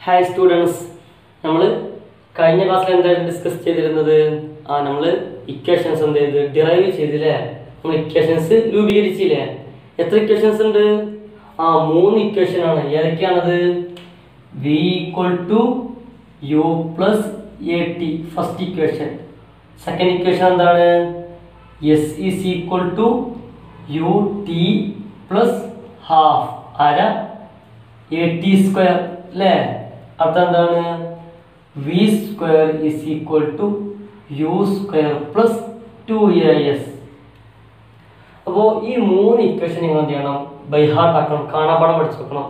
Hi students, നമ്മൾ കഴിഞ്ഞ ക്ലാസ്സിൽ എന്തായിരുന്നു ഡിസ്കസ് ചെയ്തിരുന്നത്? നമ്മൾ ഇക്വേഷൻസ് ഡിറൈവ് ചെയ്തില്ലേ? നമ്മൾ ഇക്വേഷൻസ് രൂപീകരിച്ചില്ലേ? എത്ര ഇക്വേഷൻസ് ഉണ്ട്? 3 ഇക്വേഷൻ ആണ്. ഏതൊക്കെയാണത്? v = u + at first equation. Second equation എന്താണ്? s = ut + half അര at² അല്ലേ? അർത്ഥം എന്താണ്? v² = u² + 2as. അപ്പോൾ ഈ 3 ഇക്വേഷൻ നിങ്ങൾ എന്ത് ചെയ്യണം? ബൈ ഹാർട്ട് ആക്കണം, കാണാപ്പാഠം പഠിച്ചു വെക്കണം.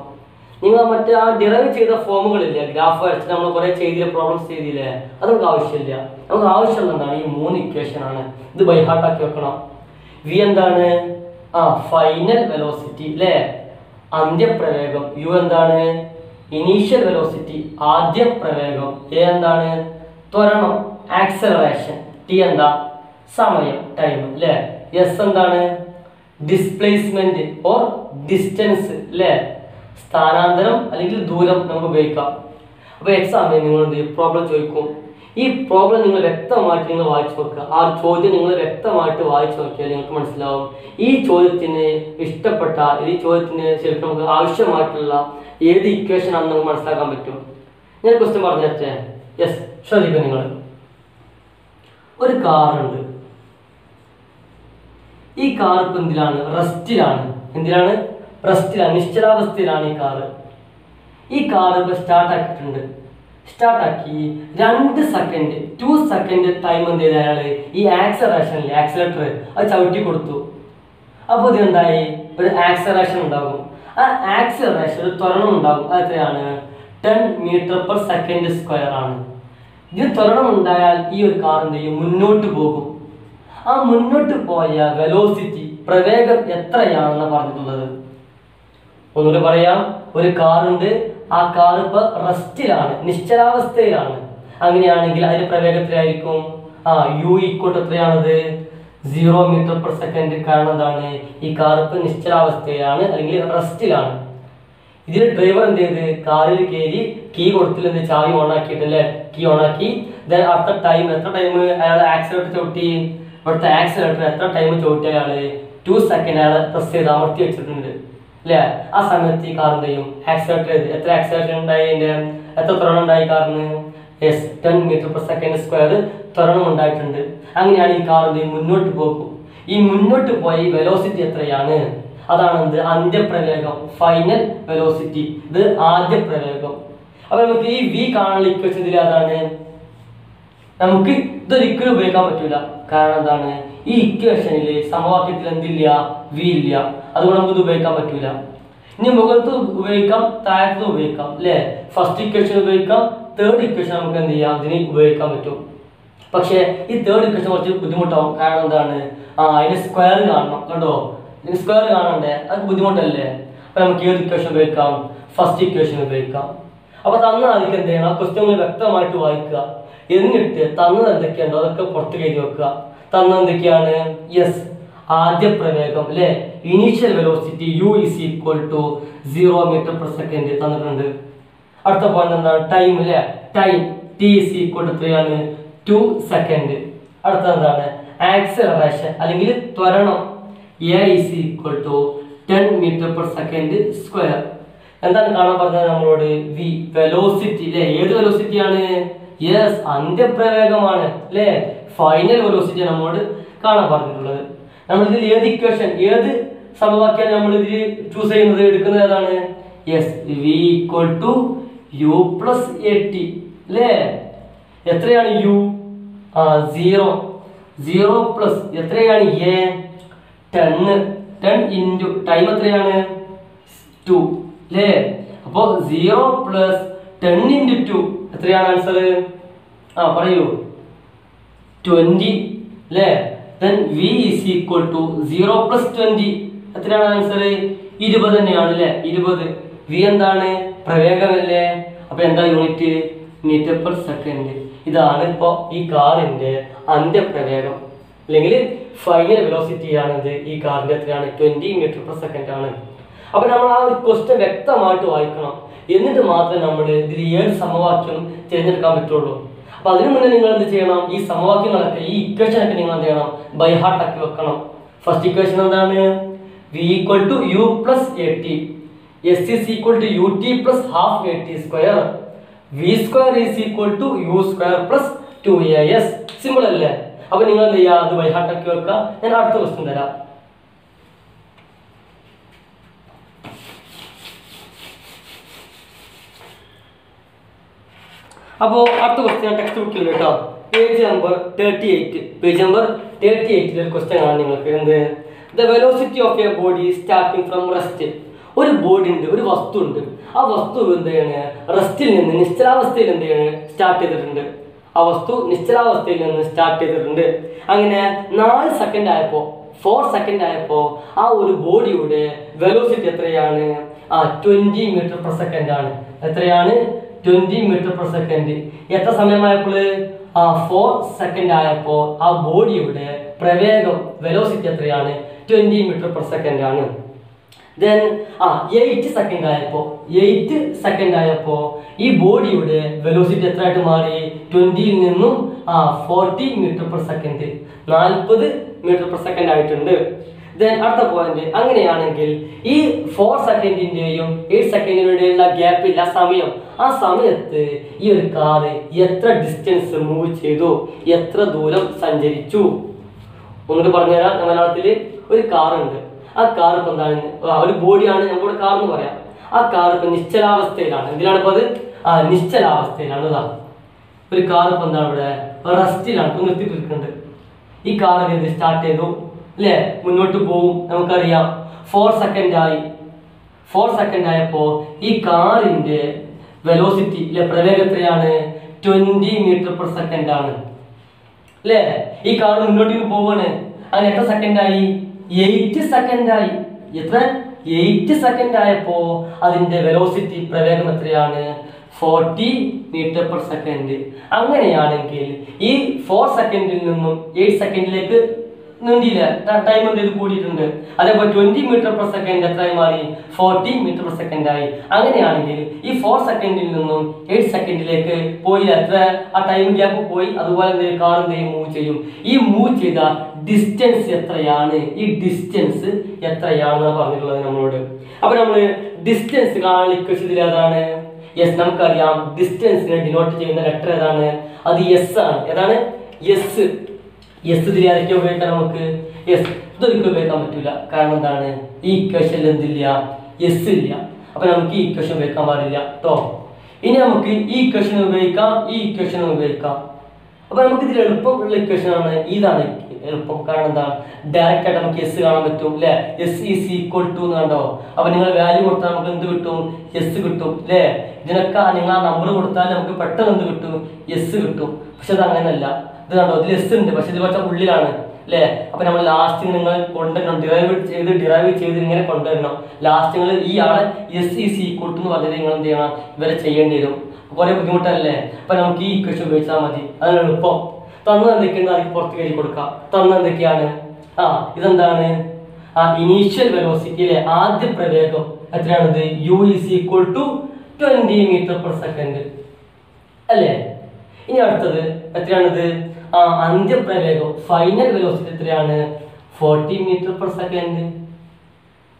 നിങ്ങൾ മറ്റേ ഡിറൈവ് ചെയ്ത ഫോമുകളില്ലേ, ഗ്രാഫ് വരച്ചിട്ട് നമ്മൾ കുറേ ചെയ്തില്ല, പ്രോബ്ലംസ് ചെയ്തില്ലേ, അത് നമുക്ക് ആവശ്യമില്ല. നമുക്ക് ആവശ്യമുള്ള എന്താണ്? ഈ 3 ഇക്വേഷൻ ആണ്. ഇത് ബൈ ഹാർട്ട് ആക്കി വെക്കണം. v എന്താണ്? ഫൈനൽ വെലോസിറ്റി അല്ലേ, അന്ത്യപ്രവേഗം. u എന്താണ്? ഇനീഷ്യൽ വെലോസിറ്റി, ആദ്യ പ്രവേഗം. a എന്താണ്? ത്വരണം, ആക്സലറേഷൻ. t എന്താ? സമയം, ടൈം അല്ലേ. s എന്താണ്? ഡിസ്പ്ലേസ്മെന്റ് ഓർ ഡിസ്റ്റൻസ് അല്ലേ, സ്ഥാനാന്തരം അല്ലെങ്കിൽ ദൂരം നമുക്ക് ഉപയോഗിക്കാം. അപ്പോൾ എക്സാമിന് നിങ്ങൾ എന്ത് ചെയ്യും? പ്രോബ്ലം ചോദിക്കും. ഈ പ്രോബ്ലം നിങ്ങൾ വ്യക്തമായിട്ട് നിങ്ങൾ വായിച്ചു നോക്കുക. ആ ചോദ്യം നിങ്ങൾ വ്യക്തമായിട്ട് വായിച്ചു നോക്കിയാൽ നിങ്ങൾക്ക് മനസ്സിലാവും ഈ ചോദ്യത്തിന് ഇഷ്ടപ്പെട്ട, ഈ ചോദ്യത്തിന് ശരിക്കും നമുക്ക് ആവശ്യമായിട്ടുള്ള ഏത് ഇക്വേഷൻ ആണെന്ന് നമുക്ക് മനസ്സിലാക്കാൻ പറ്റും. ഞാൻ ക്വസ്റ്റ്യൻ പറഞ്ഞേ. യെസ്, ശ്രദ്ധിക്കുക. നിങ്ങൾ ഒരു കാറുണ്ട്. ഈ കാർ ഇപ്പം എന്തിലാണ്? റെസ്റ്റിലാണ്. എന്തിനാണ്? റെസ്റ്റിലാണ്, നിശ്ചലാവസ്ഥയിലാണ് ഈ കാറ്. ഈ കാർ ഇപ്പൊ സ്റ്റാർട്ടാക്കിയിട്ടുണ്ട്. സ്റ്റാർട്ടാക്കി 2 സെക്കൻഡ് 2 സെക്കൻഡ് ടൈം എന്ത് ചെയ്ത അയാള് ഈ ആക്സലറേഷനിലെ ആക്സിലേറ്റർ അത് ചവിട്ടി കൊടുത്തു. അപ്പോൾ ഇതെന്തായി? ഒരു ആക്സലറേഷൻ ഉണ്ടാകും. ആ ആക്സലറേഷൻ ഒരു ത്വരണം ഉണ്ടാകും. അത് എത്രയാണ്? 10 m/s² ആണ്. ഇതിന് ത്വരണം ഉണ്ടായാൽ ഈ ഒരു കാർ എന്ത് ചെയ്യും? മുന്നോട്ട് പോകും. ആ മുന്നോട്ട് പോയ വെലോസിറ്റി, പ്രവേഗം എത്രയാണെന്ന് പറഞ്ഞിട്ടുള്ളത്? ഒന്നുകൂടി പറയാം. ഒരു കാറുണ്ട്. ആ കാർ ഇപ്പൊ റെസ്റ്റിലാണ്, നിശ്ചലാവസ്ഥയിലാണ്. അങ്ങനെയാണെങ്കിൽ അതിന്റെ പ്രവേഗത്തിലായിരിക്കും u = എത്രയാണത്? 0 m/s. കാരണം എന്താണ്? ഈ കാർ ഇപ്പൊ നിശ്ചലാവസ്ഥയിലാണ് അല്ലെങ്കിൽ റെസ്റ്റിലാണ്. ഇതിൽ ഡ്രൈവർ എന്ത് ചെയ്ത്? കാറിൽ കയറി കീ കൊടുത്തില്ല, ചാവി ഓൺ ആക്കിയിട്ടല്ലേ, കീ ഓൺ ആക്കി. അടുത്ത ടൈം എത്ര ടൈം അയാൾ ആക്സിലേറ്റർ ചവിട്ടി? ഇവിടുത്തെ ആക്സിലേറ്റർ എത്ര ടൈം ചവിട്ടി? അയാള് 2 സെക്കൻഡ് അയാൾ പ്രസ് ചെയ്ത് അമർത്തി വെച്ചിട്ടുണ്ട് അല്ലേ. ആ സമയത്ത് ഈ കാർ എന്ത് ചെയ്യും? ആക്സിലേറ്റർ എത്ര ആക്സിലേറ്റർ ഉണ്ടായി? അതിന്റെ എത്ര ത്വരണം ഉണ്ടായി കാറിന്? 10 m/s² ത്വരണം ഉണ്ടായിട്ടുണ്ട്. അങ്ങനെയാണ് ഈ കാർ എന്ത് ചെയ്യും? മുന്നോട്ട് പോകും. ഈ മുന്നോട്ട് പോയി വെലോസിറ്റി എത്രയാണ്? അതാണ് എന്ത്? അന്ത്യപ്രവേഗം, ഫൈനൽ വെലോസിറ്റി. ഇത് ആദ്യ പ്രവേഗം. അപ്പൊ നമുക്ക് ഈ v കാണാനുള്ള ഇക്വേഷൻ ഇതിൽ അതാണ്. നമുക്ക് ഇതൊരിക്കലും ഉപയോഗിക്കാൻ പറ്റൂല. കാരണം എന്താണ്? ഈ ഇക്വേഷനിൽ സമവാക്യത്തിൽ എന്തില്ല? v ഇല്ല. അതുകൊണ്ട് നമുക്ക് ഇത് ഉപയോഗിക്കാൻ പറ്റൂല. ഇനി മുകളിലത്ത് ഉപയോഗിക്കാം, താഴത്ത് ഉപയോഗിക്കാം അല്ലേ. ഫസ്റ്റ് ഇക്വേഷൻ ഉപയോഗിക്കാം, തേർഡ് ഇക്വേഷൻ നമുക്ക് എന്ത് ചെയ്യാം? ഇതിന് ഉപയോഗിക്കാൻ പറ്റും. പക്ഷേ ഈ തേർഡ് ഇക്വേഷൻ കുറച്ച് ബുദ്ധിമുട്ടാവും. കാരണം എന്താണ്? അതിന് സ്ക്വയർ കാണണം. കണ്ടോ, ഇതിന് സ്ക്വയർ കാണണ്ടേ? അത് ബുദ്ധിമുട്ടല്ലേ. അപ്പൊ നമുക്ക് ഏത് ഇക്വേഷൻ ഉപയോഗിക്കാം? ഫസ്റ്റ് ഇക്വേഷൻ ഉപയോഗിക്കാം. അപ്പൊ തന്ന ആദ്യം എന്ത് ചെയ്യണം? ക്വസ്റ്റ്യൻ വ്യക്തമായിട്ട് വായിക്കുക. എന്നിട്ട് തന്നത് എന്തൊക്കെയുണ്ടോ അതൊക്കെ പുറത്ത് എഴുതി വെക്കുക. തന്ന എന്തൊക്കെയാണ്? യെസ്, ആദ്യ പ്രവേഗം അല്ലെ, ഇനീഷ്യൽ വെലോസിറ്റി u = 0 m/s തന്നിട്ടുണ്ട്. അടുത്ത പോയിന്റ് എന്താണ്? ടൈം അല്ലെ, ടൈം t = എത്രയാണ്? 2 സെക്കൻഡ്. അടുത്ത എന്താണ്? ആക്സലറേഷൻ അല്ലെങ്കിൽ ത്വരണം a = 10 m/s². എന്താണ് കാണാൻ പറഞ്ഞത് നമ്മളോട്? v, വെലോസിറ്റി അല്ലെ. ഏത് വെലോസിറ്റിയാണ്? യെസ്, അന്ത്യപ്രവേഗമാണ് അല്ലെ, ഫൈനൽ വെലോസിറ്റി നമ്മോട് കാണാൻ പറഞ്ഞിട്ടുള്ളത്. നമ്മളിതിൽ ഏത് ഇക്വേഷൻ, ഏത് സമവാക്യമാണ് നമ്മൾ ഇതിൽ ചൂസ് ചെയ്യുന്നത്, എടുക്കുന്നത് ഏതാണ്? യെസ്, v = u + at അല്ലേ. എത്രയാണ് u? 0 എത്രയാണ്? a 10 ഇൻറ്റു ടൈം എത്രയാണ്? 2 അല്ലേ. അപ്പോൾ 0 + 10 × 2 എത്രയാണ് ആൻസർ? പറയൂ. 20 അല്ലേ. then v = 0 + 20 എത്രയാണ് ആൻസർ? 20 തന്നെയാണ് അല്ലേ. 20. v എന്താണ്? പ്രവേഗമല്ലേ. അപ്പൊ എന്താ യൂണിറ്റ്? m/s. ഇതാണ് ഇപ്പോൾ ഈ കാറിന്റെ അന്ത്യപ്രവേഗം അല്ലെങ്കിൽ ഫൈനൽ വെലോസിറ്റി ആണിത്. ഈ കാറിന്റെ എത്രയാണ്? 20 m/s ആണ്. അപ്പോൾ നമ്മൾ ആ ഒരു ക്വസ്റ്റ്യൻ വ്യക്തമായിട്ട് വായിക്കണം. എന്നിട്ട് മാത്രമേ നമ്മൾ ഇതിൽ ഏത് സമവാക്യം തിരഞ്ഞെടുക്കാൻ പറ്റുള്ളൂ. അപ്പൊ അതിനു മുന്നേ നിങ്ങൾ എന്ത് ചെയ്യണം? ഈ സമവാക്യങ്ങളൊക്കെ, ഈ ഇക്വേഷനൊക്കെ നിങ്ങൾ എന്ത് ചെയ്യണം? ബൈ ഹാർട്ട് ആക്കി വെക്കണം. ഫസ്റ്റ് ഇക്വേഷൻ എന്താണ്? v equal to u plus at, s is equal to ut plus half at square, v square is equal to u square plus 2as. Simple അല്ലേ? അപ്പൊ നിങ്ങൾ എന്ത് ചെയ്യുക? അത് ബൈ ഹാർട്ട് ആക്കി വെക്കുക. ഞാൻ അടുത്ത ക്വസ്റ്റ്യൻ തരാം. അപ്പോൾ അടുത്ത ക്വസ്റ്റ്യൻ ടെക്സ്റ്റ് ബുക്കിൽ കേട്ടോ, പേജ് നമ്പർ 38. പേജ് നമ്പർ 38 ഒരു ക്വസ്റ്റ്യൻ ആണ് നിങ്ങൾക്ക്. എന്ത്? The velocity of A body starting from rest. ഒരു ബോഡി ഉണ്ട്, ഒരു വസ്തു ഉണ്ട്. ആ വസ്തു എന്ത് ചെയ്യാണ്? റെസ്റ്റിൽ നിന്ന്, നിശ്ചലാവസ്ഥയിൽ എന്ത് ചെയ്യാണ്? സ്റ്റാർട്ട് ചെയ്തിട്ടുണ്ട്. ആ വസ്തു നിശ്ചലാവസ്ഥയിൽ നിന്ന് സ്റ്റാർട്ട് ചെയ്തിട്ടുണ്ട്. അങ്ങനെ 4 സെക്കൻഡ് ആയപ്പോൾ, 4 സെക്കൻഡ് ആയപ്പോൾ ആ ഒരു ബോഡിയുടെ വെലോസിറ്റി എത്രയാണ്? 20 മീറ്റർ പെർ സെക്കൻഡ് ആണ്. എത്രയാണ്? 20 മീറ്റർ പെർ സെക്കൻഡ്. എത്ര സമയമായപ്പോൾ? 4 സെക്കൻഡ് ആയപ്പോൾ ആ ബോഡിയുടെ പ്രവേഗം, വെലോസിറ്റി എത്രയാണ്? 20 മീറ്റർ പെർ സെക്കൻഡ് ആണ്. ദെൻ 8 സെക്കൻഡ് ആയപ്പോൾ, 8 സെക്കൻഡ് ആയപ്പോൾ ഈ ബോഡിയുടെ വെലോസിറ്റി എത്ര ആയിട്ട് മാറി? 20ൽ നിന്നും 40 metre per second, 40 metre per second ആയിട്ടുണ്ട്. ദെൻ അടുത്ത പോയിന്റ്, അങ്ങനെയാണെങ്കിൽ ഈ 4 സെക്കൻഡിന്റെയും 8 സെക്കൻഡിനുടെയുള്ള ഗ്യാപ്പില്ല സമയം, ആ സമയത്ത് ഈ ഒരു കാറ് എത്ര ഡിസ്റ്റൻസ് മൂവ് ചെയ്തു, എത്ര ദൂരം സഞ്ചരിച്ചു? ഒന്നുകൂടി പറഞ്ഞുതരാം. മലയാളത്തിൽ ഒരു കാറുണ്ട്. ആ കാർ ഇപ്പം എന്താണ്? ഒരു ബോഡിയാണ്, നമുക്കിവിടെ കാർ എന്ന് പറയാം. ആ കാർ ഇപ്പം നിശ്ചലാവസ്ഥയിലാണ്. എന്തിനാണ് ഇപ്പം അത്? നിശ്ചലാവസ്ഥയിലാണ്. ഒരു കാർ ഇപ്പം എന്താണ്? ഇവിടെ റെസ്റ്റിലാണ്, ഇപ്പം നിർത്തിയിട്ടിരിക്കുന്നുണ്ട്. ഈ കാർ സ്റ്റാർട്ട് ചെയ്തു അല്ലേ? മുന്നോട്ട് പോവും, നമുക്കറിയാം. 4 സെക്കൻഡ് ആയി. 4 സെക്കൻഡ് ആയപ്പോൾ ഈ കാറിന്റെ വെലോസിറ്റി അല്ലെ, പ്രവേഗം എത്രയാണ്? 20 മീറ്റർ പെർ സെക്കൻഡ് ആണ് അല്ലേ? ഈ കാർ മുന്നോട്ടേക്ക് പോവാണ്. അങ്ങനെ എത്ര സെക്കൻഡ് ആയി? 8 സെക്കൻഡ് ആയി. എത്ര? 8 സെക്കൻഡ് ആയപ്പോ അതിന്റെ വെലോസിറ്റി, പ്രവേഗം എത്രയാണ്? 40 മീറ്റർ പെർ സെക്കൻഡ്. അങ്ങനെയാണെങ്കിൽ ഈ 4 സെക്കൻഡിൽ നിന്നും 8 സെക്കൻഡിലേക്ക് നീണ്ടില്ല, ടൈം എന്ത് കൂടിയിട്ടുണ്ട്. അതേപോലെ 20 മീറ്റർ പെർ സെക്കൻഡ് എത്രയായി മാറി? 40 മീറ്റർ പെർ സെക്കൻഡ് ആയി. അങ്ങനെയാണെങ്കിൽ ഈ 4 സെക്കൻഡിൽ നിന്നും 8 സെക്കൻഡിലേക്ക് പോയില്ല, എത്ര? ആ ടൈം ഗ്യാപ്പ് പോയി. അതുപോലെ കാർ എന്തെയും മൂവ് ചെയ്യും. ഈ മൂവ് ചെയ്ത ഡിസ്റ്റൻസ് എത്രയാണ്? ഈ ഡിസ്റ്റൻസ് എത്രയാണെന്ന് പറഞ്ഞിട്ടുള്ളത് നമ്മളോട്. അപ്പൊ നമ്മള് ഡിസ്റ്റൻസ് കാണാൻ ഇക്വേഷൻ ഏതാണ്? യെസ്, നമുക്കറിയാം. ഡിസ്റ്റൻസിനെ ഡിനോട്ട് ചെയ്യുന്ന ലെറ്റർ ഏതാണ്? അത് എസ് ആണ്. ഏതാണ്? എസ്. എസ് ഇതിൽ ആരൊക്കെ ഉപയോഗിക്കാം നമുക്ക്? എസ് ഇതൊരിക്കലും ഉപയോഗിക്കാൻ പറ്റില്ല. കാരണം എന്താണ്? ഈ ഇക്വേഷനിൽ എന്തില്ല? എസ് ഇല്ല. അപ്പൊ നമുക്ക് ഈ ഇക്വേഷൻ ഉപയോഗിക്കാൻ പാടില്ല കേട്ടോ. ഇനി നമുക്ക് ഈ ഇക്വേഷൻ ഉപയോഗിക്കാം, ഈ ഇക്വേഷൻ ഉപയോഗിക്കാം. അപ്പൊ നമുക്ക് ഇതിൽ എളുപ്പമുള്ള ഇക്വേഷൻ ആണ് ഇതാണ് എളുപ്പം. കാരണം എന്താണ്? ഡയറക്റ്റ് ആയിട്ട് നമുക്ക് എസ് കാണാൻ പറ്റും അല്ലെ? എസ് ഈസ് ഈക്വൽ ടു എന്ന് കണ്ടോ? അപ്പൊ നിങ്ങൾ വാല്യൂ കൊടുത്താൽ നമുക്ക് എന്ത് കിട്ടും? എസ് കിട്ടും അല്ലെ? ഇതിനൊക്കെ നിങ്ങൾ ആ നമ്പർ കൊടുത്താൽ നമുക്ക് പെട്ടെന്ന് എന്ത് കിട്ടും? എസ് കിട്ടും. പക്ഷെ അത് അങ്ങനെയല്ല. ഇത് കണ്ടോ? ഇതിൽ എസ് ഉണ്ട്, പക്ഷെ ഇത് കുറച്ച് ഉള്ളിലാണ് അല്ലേ? അപ്പൊ നമ്മൾ ലാസ്റ്റ് നിങ്ങൾ കൊണ്ടുവരണം, ഡിറൈവ് ചെയ്ത് ഇങ്ങനെ കൊണ്ടുവരണം. ലാസ്റ്റ് നിങ്ങൾ ഈ ആളെ എസ് ഈസ് ഈക്വൽ ടു എന്ന് പറഞ്ഞിട്ട് നിങ്ങൾ എന്ത് ചെയ്യണം? ഇവരെ ചെയ്യേണ്ടി വരും. കുറെ ബുദ്ധിമുട്ടല്ലേ? അപ്പൊ നമുക്ക് ഈ ഇക്വേഷൻ ഉപയോഗിച്ചാൽ മതി. അതാണ് എളുപ്പം. തന്നത് എന്തൊക്കെയാണ് അതിന് പുറത്ത് കയറി കൊടുക്കാം. തന്നത് എന്തൊക്കെയാണ്? ഇതെന്താണ്? ഇനീഷ്യൽ വെലോസിറ്റി അല്ലെ, ആദ്യ പ്രവേഗം എത്രയാണിത്? u is equal to 20 metre per second അല്ലേ? ഇനി അടുത്തത് എത്രയാണിത്? അന്ത്യപ്രവേഗം, ഫൈനൽ വെലോസിറ്റി എത്രയാണ്? 40 മീറ്റർ പെർ സെക്കൻഡ്.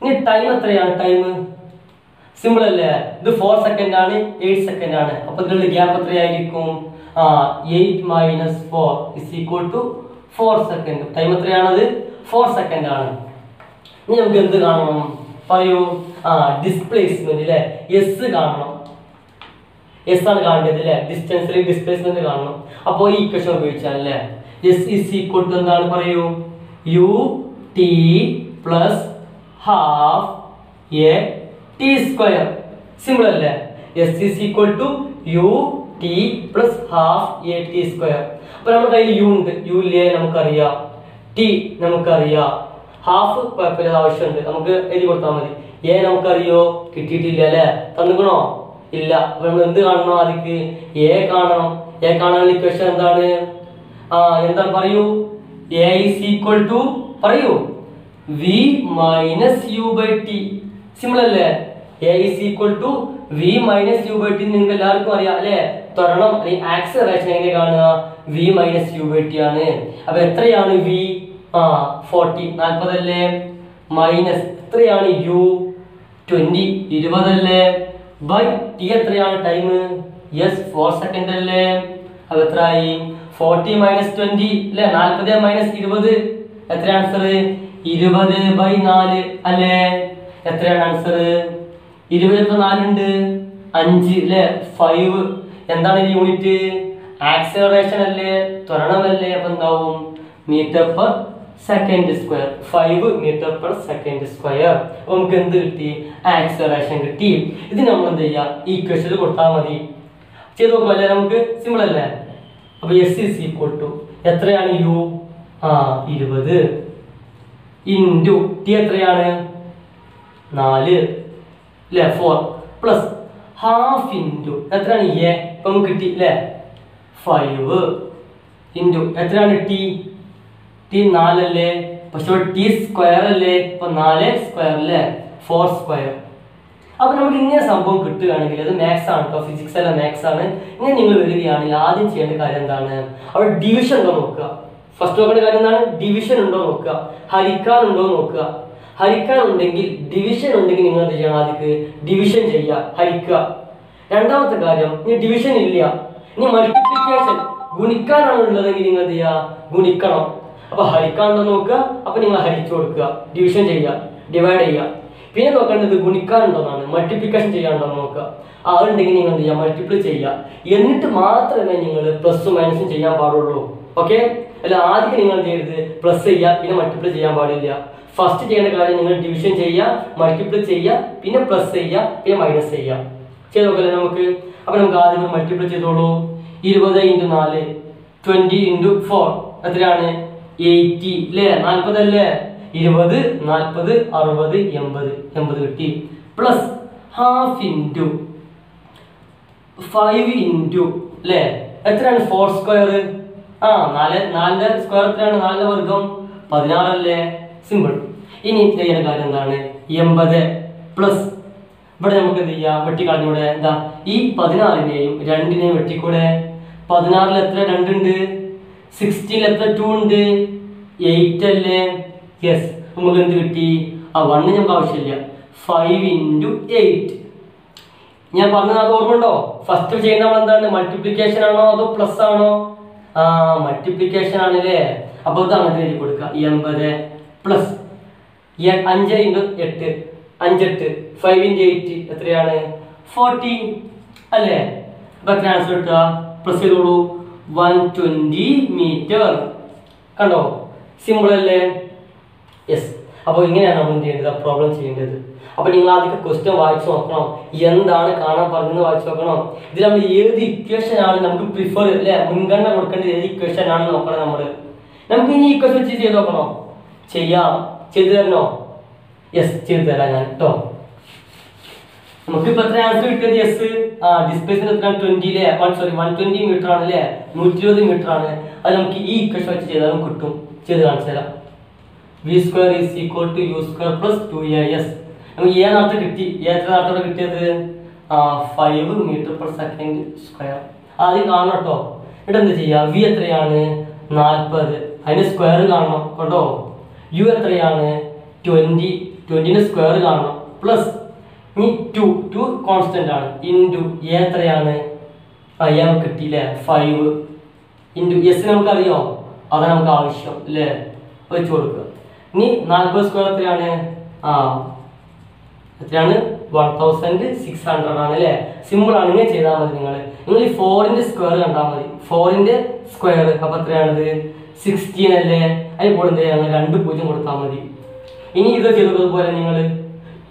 ഇനി ടൈം എത്രയാണ്? ടൈം സിമ്പിൾ അല്ലേ? ഇത് 4 സെക്കൻഡ് ആണ്, 8 സെക്കൻഡ് ആണ്. അപ്പൊ ഇതിലുള്ള ഗ്യാപ്പ് എത്രയായിരിക്കും? 8 minus 4 is equal to 4 second. Time എത്രയാണത്? 4 സെക്കൻഡ് ആണ്. ഇനി നമുക്ക് എന്ത് കാണണം? പറയൂ. ഡിസ്പ്ലേസ്മെന്റ് അല്ലെ, എസ് കാണണം. എസ് ആണ് കാണേണ്ടത് അല്ലെ? ഡിസ്റ്റൻസിൽ ഡിസ്പ്ലേസ്മെന്റ് കാണണം. അപ്പോൾ ഈ ഇക്വേഷൻ ഉപയോഗിച്ചാൽ അല്ലെ, എസ് ഇസ് ഈക്വൽ ടു എന്താണ്? പറയൂ. U t plus half a t square. Simple അല്ലേ? S is equal to u t plus half a t square. അപ്പൊ നമ്മുടെ കയ്യിൽ യു ഉണ്ട്, യു ഇല്ലേ നമുക്കറിയാം. ടി നമുക്കറിയാം. ഹാഫ് കുഴപ്പമില്ല, ആവശ്യമുണ്ട്, നമുക്ക് എഴുതി കൊടുത്താൽ മതി. എ നമുക്കറിയോ? കിട്ടിയിട്ടില്ല അല്ലെ? തന്നിക്കണോ? ഇല്ല. അപ്പൊ നമ്മൾ എന്ത് കാണണം? അതിക്ക് എ കാണണം. എ കാണാനുള്ള ഇക്വേഷൻ എന്താണ്? എന്താണ്? പറയൂ. എ ഈസ് ഈക്വൽ ടു പറയൂ v minus u by t. Simple അല്ലേ? A is equal to v minus u by t നിങ്ങൾക്ക് എല്ലാവർക്കും അറിയാം അല്ലെ. ത്വരണം അല്ലെങ്കിൽ ആക്സിലറേഷൻ എങ്ങനെ കാണുക? V minus u by t ആണ്. അപ്പൊ എത്രയാണ് വി? 40 40 അല്ലേ, മൈനസ് എത്രയാണ് യു? 20 20 അല്ലേ, ബൈ ടി എത്രയാണ് ടൈം? യെസ് 4 സെക്കൻഡ് അല്ലേ. അപ്പൊ എത്രയായി? 40 മൈനസ് 20 അല്ലെ, 40 മൈനസ് 20 എത്രയാണ് ആൻസർ? 20/4 അല്ലേ. എത്രയാണ് ആൻസർ? 20 ഉണ്ട് 5 അല്ലേ, 5. എന്താണ് യൂണിറ്റ്? ആക്സിലറേഷൻ അല്ലേ, ത്വരണമല്ലേ. അപ്പൊ എന്താവും? Metre per second square. 5 metre per second square. അപ്പൊ നമുക്ക് എന്ത് കിട്ടി? ആക്സിലറേഷൻ കിട്ടി. ഇത് നമ്മൾ എന്ത് ചെയ്യാ? ഈക്വേഷനിൽ കൊടുത്താൽ മതി. ചെയ്ത് നോക്കുക അല്ലേ, നമുക്ക് സിമ്പിൾ അല്ലേ. അപ്പൊ എസ് ഈസ് ഈക്വൽ ടു എത്രയാണ്? യു 20 ഇൻറ്റു ടി എത്രയാണ്? 4 അല്ലേ, 4 പ്ലസ് ഹാഫ് ഇൻറ്റു എത്രയാണ്? എ ഇപ്പം നമുക്ക് കിട്ടി അല്ലേ, 5 ഇൻറ്റു എത്രയാണ്? ടി ടി 4 അല്ലേ, പക്ഷെ ടി സ്ക്വയർ അല്ലേ, ഇപ്പൊ 4 സ്ക്വയർ അല്ലേ, 4 സ്ക്വയർ. അപ്പൊ നമുക്ക് ഇങ്ങനെ സംഭവം കിട്ടുകയാണെങ്കിൽ അത് മാത്സ് ആണ് കേട്ടോ, ഫിസിക്സ് അല്ല മാത്സ് ആണ്. ഇങ്ങനെ നിങ്ങൾ വരികയാണെങ്കിൽ ആദ്യം ചെയ്യേണ്ട കാര്യം എന്താണ്? അവിടെ ഡിവിഷൻ ഉണ്ടോ നോക്കുക. ഫസ്റ്റ് നോക്കേണ്ട കാര്യം എന്താണ്? ഡിവിഷൻ ഉണ്ടോ നോക്കുക, ഹരിക്കാൻ ഉണ്ടോ നോക്കുക. ഹരിക്കാൻ ഉണ്ടെങ്കിൽ, ഡിവിഷൻ ഉണ്ടെങ്കിൽ നിങ്ങൾ എന്ത് ചെയ്യണം? ആദ്യം ഡിവിഷൻ ചെയ്യുക, ഹരിക്കുക. രണ്ടാമത്തെ കാര്യം, ഇനി ഡിവിഷൻ ഇല്ല, ഇനി മൾട്ടിപ്ലിക്കേഷൻ ഗുണിക്കാനാണ് ഉള്ളതെങ്കിൽ നിങ്ങൾ എന്ത് ചെയ്യുക? ഗുണിക്കണം. അപ്പൊ ഹരിക്കാനുണ്ടോ നോക്കുക, അപ്പൊ നിങ്ങൾ ഹരിച്ചു കൊടുക്കുക, ഡിവിഷൻ ചെയ്യുക, ഡിവൈഡ് ചെയ്യുക. പിന്നെ നോക്കേണ്ടത് ഗുണിക്കാനുണ്ടോന്നാണ്, മൾട്ടിപ്ലിക്കേഷൻ ചെയ്യാനുണ്ടോ നോക്കുക. അതുണ്ടെങ്കിൽ നിങ്ങൾ എന്ത് ചെയ്യുക? മൾട്ടിപ്ലൈ ചെയ്യുക. എന്നിട്ട് മാത്രമേ നിങ്ങൾ പ്ലസും മൈനസും ചെയ്യാൻ പാടുള്ളൂ. ഓക്കെ അല്ല, ആദ്യം നിങ്ങൾ ചെയ്യരുത് പ്ലസ് ചെയ്യുക പിന്നെ മൾട്ടിപ്ലൈ ചെയ്യാൻ പാടില്ല. ഫസ്റ്റ് ചെയ്യേണ്ട കാര്യം നിങ്ങൾ ഡിവിഷൻ ചെയ്യുക, മൾട്ടിപ്ലൈ ചെയ്യുക, പിന്നെ പ്ലസ് ചെയ്യുക, പിന്നെ മൈനസ് ചെയ്യുക. ചെയ്ത് നോക്കല്ലേ നമുക്ക്. അപ്പൊ നമുക്ക് ആദ്യം മൾട്ടിപ്ലൈ ചെയ്തോളൂ. 20 × 4 20 × 4 എത്രയാണ്? 80 അല്ലേ, 40 അല്ലേ. 20 40 60 80 കിട്ടി. പ്ലസ് ഹാഫ് ഇൻറ്റു 5 ഇൻറ്റു അല്ലേ, എത്രയാണ്? 4 സ്ക്വയർ. 4 സ്ക്വയർ എത്രയാണ്? 4 വർഗം 16 അല്ലേ. സിമ്പിൾ. ഇനി ചെയ്യുന്ന കാര്യം എന്താണ്? 80 പ്ലസ് ഇവിടെ നമുക്ക് എന്ത് ചെയ്യാം? വെട്ടിക്കളഞ്ഞൂടെ? എന്താ ഈ 14നെയും 2നെയും വെട്ടിക്കൂടെ? 16 എത്ര 2 ഉണ്ട്? 16 എത്ര 2 ഉണ്ട്? 8 അല്ലേ. യെസ്, നമുക്ക് എന്ത് കിട്ടി? 1 നമുക്ക് ആവശ്യമില്ല. 5 × 8. ഞാൻ പറഞ്ഞത് അത് ഓർമ്മ ഉണ്ടോ? ഫസ്റ്റ് ചെയ്യുന്ന നമ്മൾ എന്താണ്? മൾട്ടിപ്ലിക്കേഷൻ ആണോ അതോ പ്ലസ് ആണോ? മൾട്ടിപ്ലിക്കേഷൻ ആണല്ലേ. അപ്പൊ ഇത് അങ്ങനെ എഴുതി കൊടുക്കുക. 80 പ്ലസ് 5 × 8 5 8 5 × 8 എത്രയാണ്? 40 അല്ലേ. അപ്പൊ എത്ര ആൻസർ കിട്ടുക? പ്ലസ് ചെയ്തോളൂ. 120 മീറ്റർ. കണ്ടോ, സിമ്പിൾ അല്ലേ. യെസ്. അപ്പോൾ ഇങ്ങനെയാണ് നമ്മൾ എന്ത് ചെയ്യേണ്ടത്? പ്രോബ്ലം ചെയ്യേണ്ടത്. അപ്പോൾ നിങ്ങൾ ആദ്യം ക്വസ്റ്റ്യൻ വായിച്ചു നോക്കണം, എന്താണ് കാണാൻ പറഞ്ഞത് വായിച്ചു നോക്കണം. ഇതിൽ നമ്മൾ ഏത് ഇക്വേഷൻ ആണ് നമുക്ക് പ്രിഫർ അല്ലെ, മുൻഗണന കൊടുക്കേണ്ടത് ഏത് ഇക്വേഷൻ ആണെന്ന് നോക്കണം. നമുക്ക് ഇനി ഇക്വേഷൻ വെച്ച് ചെയ്ത് നോക്കണോ? ചെയ്യാം. ചെയ്തു തരണോ? യെസ്, ചെയ്തു തരാം ഞാൻ കേട്ടോ. നമുക്കിപ്പോൾ എത്ര ആൻസർ കിട്ടിയത്? യെസ്. ഡിസ്പ്ലേസ്മെന്റ് എത്രയാണ്? 120 മീറ്റർ ആണ് അല്ലേ, 120 മീറ്റർ ആണ്. അത് നമുക്ക് ഈ ഇക്വേഷൻ വെച്ച് ചെയ്താലും കിട്ടും. ചെയ്ത് കാണിച്ചു തരാം. v² = u² + 2as. നമുക്ക് എ നേരത്തെ കിട്ടി. എത്ര നേരത്തോടെ കിട്ടിയത്? 5 m/s². ആദ്യം കാണണം കേട്ടോ. ഇവിടെ എന്ത് ചെയ്യുക? വി എത്രയാണ്? 40. അതിന് സ്ക്വയർ കാണണം കേട്ടോ. യു എത്രയാണ്? 20. 20ന്റെ സ്ക്വയർ കാണണം. പ്ലസ് ഇനി 2 കോൺസ്റ്റന്റ് ആണ്. ഇൻറ്റു എ എത്രയാണ്? എ കിട്ടിയില്ലേ, 5 ഇൻറ്റു എസ് നമുക്കറിയോ, അതാണ് നമുക്ക് ആവശ്യം അല്ലേ, വെച്ച് കൊടുക്കുക. ഇനി 40 സ്ക്വയർ എത്രയാണ്? എത്രയാണ്? 1600 ആണ് അല്ലേ. സിമ്പിൾ ആണ്, ഇങ്ങനെ ചെയ്താൽ മതി. നിങ്ങൾ ഈ 4ന്റെ സ്ക്വയർ കണ്ടാൽ മതി. 4ന്റെ സ്ക്വയർ അപ്പൊ എത്രയാണത്? 16 അല്ലേ. അതിന് കൂടെ എന്ത് ചെയ്യാം? 2 0 കൊടുത്താൽ മതി. ഇനി ഇത് ചെയ്തതുപോലെ നിങ്ങൾ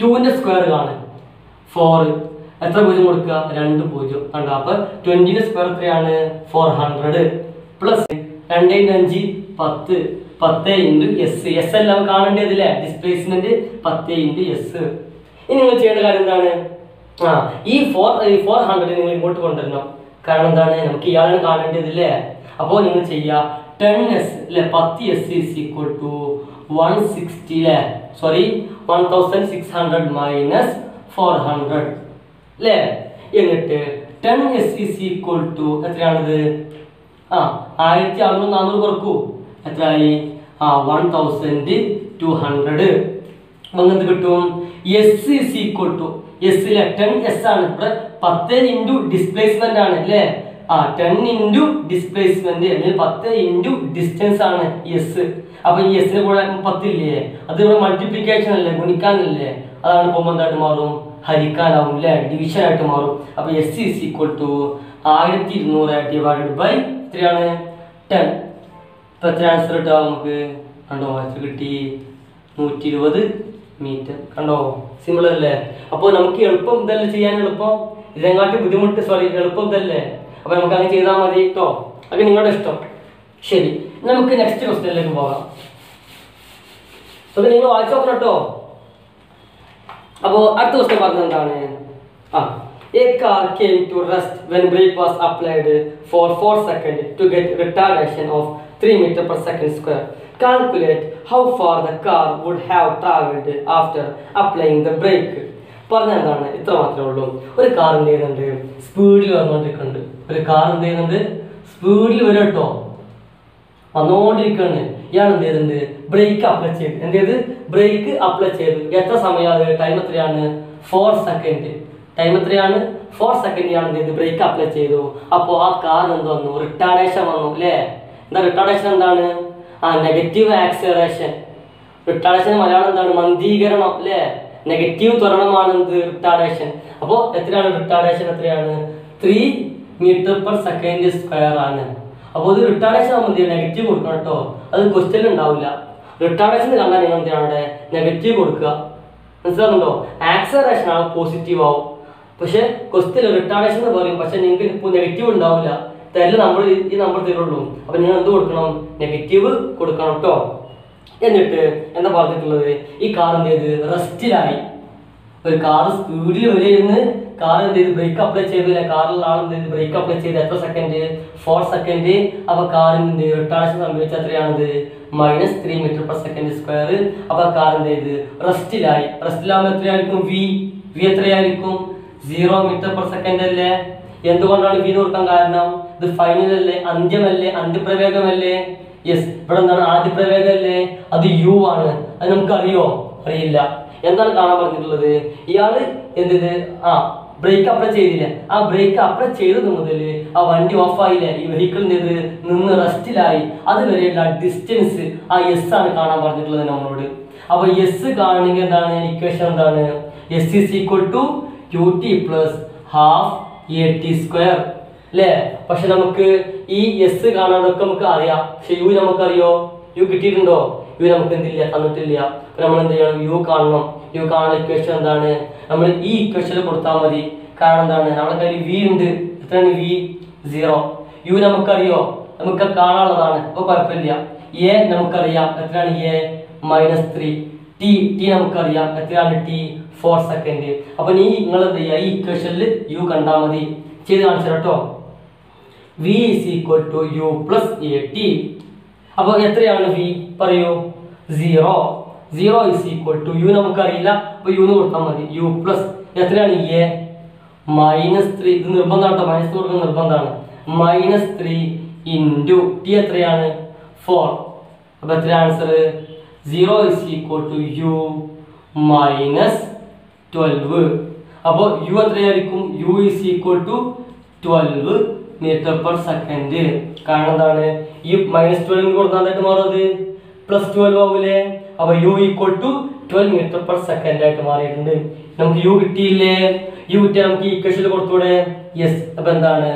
2ന്റെ സ്ക്വയർ കാണും. 4 എത്ര 0 കൊടുക്കുക? 2 0 കണ്ടോ. അപ്പൊ 20ന്റെ സ്ക്വയർ എത്രയാണ്? 400 പ്ലസ് 2 × 5 10. 10 × s. s എല്ലാം കാണേണ്ടതില്ലേ, ഡിസ്പ്ലേസ്മെന്റ് 10 × s. ഇനി നിങ്ങൾ ചെയ്യേണ്ട കാര്യം എന്താണ്? ഈ 400 നിങ്ങൾ ഇങ്ങോട്ട് കൊണ്ടുവരണം. കാരണം എന്താണ്? നമുക്ക് ഇയാളാണ് കാണേണ്ടതില്ലേ. അപ്പോൾ നിങ്ങൾ ചെയ്യുക 10s അല്ലെ, 10s = 160 അല്ലേ, സോറി 1600 - 400 അല്ലേ? എന്നിട്ട് 10s ഈസ് ഈക്വൽ ടു എത്രയാണിത്? 1600 400 കുറക്കൂ, എത്രയായി? 1200. എന്ത് കിട്ടും? എസ് ഈസ് ഈക്വൽ ടു എസ്സിലെ 10s ആണ്, ഇവിടെ 10 ഇൻറ്റു ഡിസ്പ്ലേസ്മെന്റ് ആണ് അല്ലേ? 10 ഇൻറ്റു ഡിസ്പ്ലേസ്മെന്റ് അല്ലെങ്കിൽ 10 ഇൻറ്റു ഡിസ്റ്റൻസ് ആണ് എസ്. അപ്പൊ ഈ എസിന് കൂടെ 10 ഇല്ലേ, അത് ഇവിടെ മൾട്ടിപ്ലിക്കേഷൻ അല്ലേ, ഗുണിക്കാനല്ലേ, അതാണ് പോകുമ്പോൾ എന്തായിട്ട് മാറും? ഹരിക്കാനാവും അല്ലേ, ഡിവിഷൻ ആയിട്ട് മാറും. അപ്പൊ S is equal to 1200 divided by എത്രയാണ്? 10. ഇപ്പൊ എത്ര ആൻസർ കിട്ടുക നമുക്ക്? കണ്ടോ, ആൻസർ കിട്ടി 120 മീറ്റർ. കണ്ടോ, സിമ്പിൾ അല്ലേ? അപ്പോൾ നമുക്ക് എളുപ്പം ഇതല്ലേ ചെയ്യാൻ, എളുപ്പം ഇതിനെക്കാട്ടി ബുദ്ധിമുട്ട്, എളുപ്പം ഇതല്ലേ? അപ്പൊ നമുക്ക് അങ്ങനെ ചെയ്താൽ മതി കേട്ടോ. അത് നിങ്ങളുടെ ഇഷ്ടം. ശരി, നമുക്ക് നെക്സ്റ്റ് ക്വസ്റ്റ്യനിലേക്ക് പോകാം. അപ്പൊ നിങ്ങൾ വായിച്ചു നോക്കണം കേട്ടോ. അപ്പോൾ അടുത്ത ക്വസ്റ്റ്യൻ പറഞ്ഞത് എന്താണ്? A car came to rest when brake was applied for 4 seconds to get retardation of 3 meters per second square. Calculate how far the car would have traveled after applying the brake. പറഞ്ഞ എന്താണ്? ഇത്ര മാത്രമേ ഉള്ളൂ. ഒരു car എന്ത് ചെയ്യുന്നുണ്ട്? സ്പീഡിൽ വന്നുകൊണ്ടിരിക്കുന്നുണ്ട്. ഒരു കാർ എന്ത് ചെയ്യുന്നുണ്ട്? സ്പീഡിൽ വരും കേട്ടോ, വന്നുകൊണ്ടിരിക്കുകയാണ്. ഇയാൾ എന്ത് ചെയ്തിട്ടുണ്ട്? ബ്രേക്ക് അപ്ലൈ ചെയ്ത്. എന്ത് ചെയ്ത്? ബ്രേക്ക് അപ്ലൈ ചെയ്തു. എത്ര സമയം? അത് ടൈം എത്രയാണ്? 4 സെക്കൻഡ്. ടൈം എത്രയാണ്? 4 സെക്കൻഡ് ഇയാൾ എന്ത് ചെയ്ത്? ബ്രേക്ക് അപ്ലൈ ചെയ്തു. അപ്പോൾ ആ കാർ എന്ത് വന്നു? റിട്ടാർഡേഷൻ വന്നു അല്ലേ? എന്താ റിട്ടാർഡേഷൻ? എന്താണ്? Negative acceleration. റിട്ടാർഡേഷൻ മലയാളം എന്താണ്? മന്ദീകരണം അല്ലേ? നെഗറ്റീവ് ത്വരണമാണ് എന്ത്? റിട്ടാർഡേഷൻ. അപ്പോൾ എത്രയാണ് റിട്ടാർഡേഷൻ? എത്രയാണ്? 3 മീറ്റർ പെർ സെക്കൻഡ് സ്ക്വയർ ആണ്. അപ്പോൾ ഇത് റിട്ടാർഡേഷൻ ആകുമ്പോൾ എന്ത് ചെയ്യും? നെഗറ്റീവ് കൊടുക്കണം കേട്ടോ. അത് ക്വസ്റ്റ്യൻ ഉണ്ടാവില്ല. റിട്ടാർഡേഷൻ കണ്ടാൽ നിങ്ങൾ എന്താണ് അവിടെ നെഗറ്റീവ് കൊടുക്കുക. മനസ്സിലാകുന്നുണ്ടോ? ആക്സലറേഷൻ ആണ് പോസിറ്റീവ് ആവും. പക്ഷെ ക്വസ്റ്റ്യൻ റിട്ടാർഡേഷൻ എന്ന് പറയും, പക്ഷെ നിങ്ങൾക്ക് ഇപ്പോൾ നെഗറ്റീവ് ഉണ്ടാവില്ല. തരില്ല, നമ്മൾ ഈ നമ്പർ തരുള്ളൂ. അപ്പൊ നിങ്ങൾ എന്ത് കൊടുക്കണം? നെഗറ്റീവ് കൊടുക്കണം കേട്ടോ. എന്നിട്ട് എന്താ പറഞ്ഞിട്ടുള്ളത്? ഈ കാർ എന്ത് ചെയ്ത്? റെസ്റ്റിലായി. ഒരു കാർ സ്പീഡിൽ വരെയിരുന്ന് കാർ എന്ത് ചെയ്ത്? ബ്രേക്ക് അപ്ലൈ ചെയ്തില്ല. കാറിലുള്ള ആൾ എന്ത് ചെയ്ത്? ബ്രേക്ക് അപ്ലൈ ചെയ്ത് എത്ര സെക്കൻഡ്? 4 സെക്കൻഡ്. അപ്പൊ കാറിന് എന്ത് ചെയ്ത്? റിട്ടാർഡേഷൻ സംഭവിച്ച എത്രയാണത്? -3 മീറ്റർ പെർ സെക്കൻഡ് സ്ക്വയർ. അപ്പൊ കാർ എന്ത് ചെയ്ത്? റെസ്റ്റിലായി. റെസ്റ്റിലാകുമ്പോൾ എത്രയായിരിക്കും? വി എത്രയായിരിക്കും? 0 മീറ്റർ പെർ സെക്കൻഡ് അല്ലേ? എന്തുകൊണ്ടാണ് വി കൊടുക്കാൻ കാരണം? ഇത് ഫൈനൽ അല്ലേ, അന്ത്യമല്ലേ, അന്ത്യപ്രവേഗമല്ലേ? യെസ്. ഇവിടെ എന്താണ്? ആദ്യ പ്രവേഗമല്ലേ? അത് യു ആണ്. അത് നമുക്ക് അറിയോ? അറിയില്ല. എന്താണ് കാണാൻ പറഞ്ഞിട്ടുള്ളത്? ഇയാള് എന്ത് ചെയ്ത്? ബ്രേക്ക് അപ്ലൈ ചെയ്തില്ല. ആ ബ്രേക്ക് അപ്ലൈ ചെയ്തത് മുതൽ ആ വണ്ടി ഓഫായില്ലേ, ഈ വെഹിക്കിളിൻ്റെ നിന്ന് റെസ്റ്റിലായി. അതുവരെയുള്ള ഡിസ്റ്റൻസ് ആ എസ് ആണ് കാണാൻ പറഞ്ഞിട്ടുള്ളത് നമ്മളോട്. അപ്പൊ എസ് കാണണമെങ്കിൽ എന്താണ്? ഇക്വേഷൻ എന്താണ്? S is equal to QT plus ½ AT square അല്ലേ? പക്ഷെ നമുക്ക് ഈ എസ് കാണാനൊക്കെ നമുക്ക് അറിയാം. പക്ഷെ യു നമുക്കറിയോ? യു കിട്ടിയിട്ടുണ്ടോ? യു നമുക്ക് എന്തില്ല, തന്നിട്ടില്ല. അപ്പൊ നമ്മൾ എന്ത് ചെയ്യണം? യു കാണണം. യു കാണാനുള്ള ഇക്വേഷൻ എന്താണ്? നമ്മൾ ഈ ഇക്വേഷനിൽ കൊടുത്താൽ മതി. കാരണം എന്താണ്? നമ്മുടെ കയ്യിൽ വി ഉണ്ട്. എത്രയാണ് വി? 0. യു നമുക്കറിയോ? നമുക്ക് കാണാനുള്ളതാണ്. അപ്പൊ കുഴപ്പമില്ല. എ നമുക്കറിയാം. എത്രയാണ് എ? -3. ടി നമുക്കറിയാം. എത്രയാണ് ടി? 4 സെക്കൻഡ്. അപ്പൊ നിങ്ങൾ എന്ത് ചെയ്യുക? ഈ ഇക്വേഷനിൽ യു കണ്ടാൽ മതി. ചെയ്ത് കാണിച്ചു കേട്ടോ. V is equal to U plus AT. അപ്പൊ എത്രയാണ് വി? പറയൂ. 0. 0 ഈസ് ഈക്വൽ ടു യു നമുക്കറിയില്ല. അപ്പൊ യു കൊടുത്താൽ മതി. യു പ്ലസ് എത്രയാണ്? എ -3. ഇത് നിർബന്ധമാണ് കേട്ടോ, മൈനസ് കൊടുക്കുന്ന നിർബന്ധമാണ്. -3 ഇൻറ്റു ടി എത്രയാണ്? 4. അപ്പൊ എത്ര answer? 0 is equal to U -12. അപ്പോൾ യു എത്രയായിരിക്കും? U is equal to 12 metre per second. കാരണം എന്താണ്? ഈ -12 കൊടുത്താൽ മാറുന്നത് +12 ആവൂലേ? അപ്പൊ U equal to 12 metre per second ആയിട്ട് മാറിയിട്ടുണ്ട്. നമുക്ക് യു കിട്ടിയില്ലേ? യു കിട്ടിയാൽ നമുക്ക് ഈ ഇക്വേഷനിൽ കൊടുത്തൂടെ? യെസ്. അപ്പൊ എന്താണ്?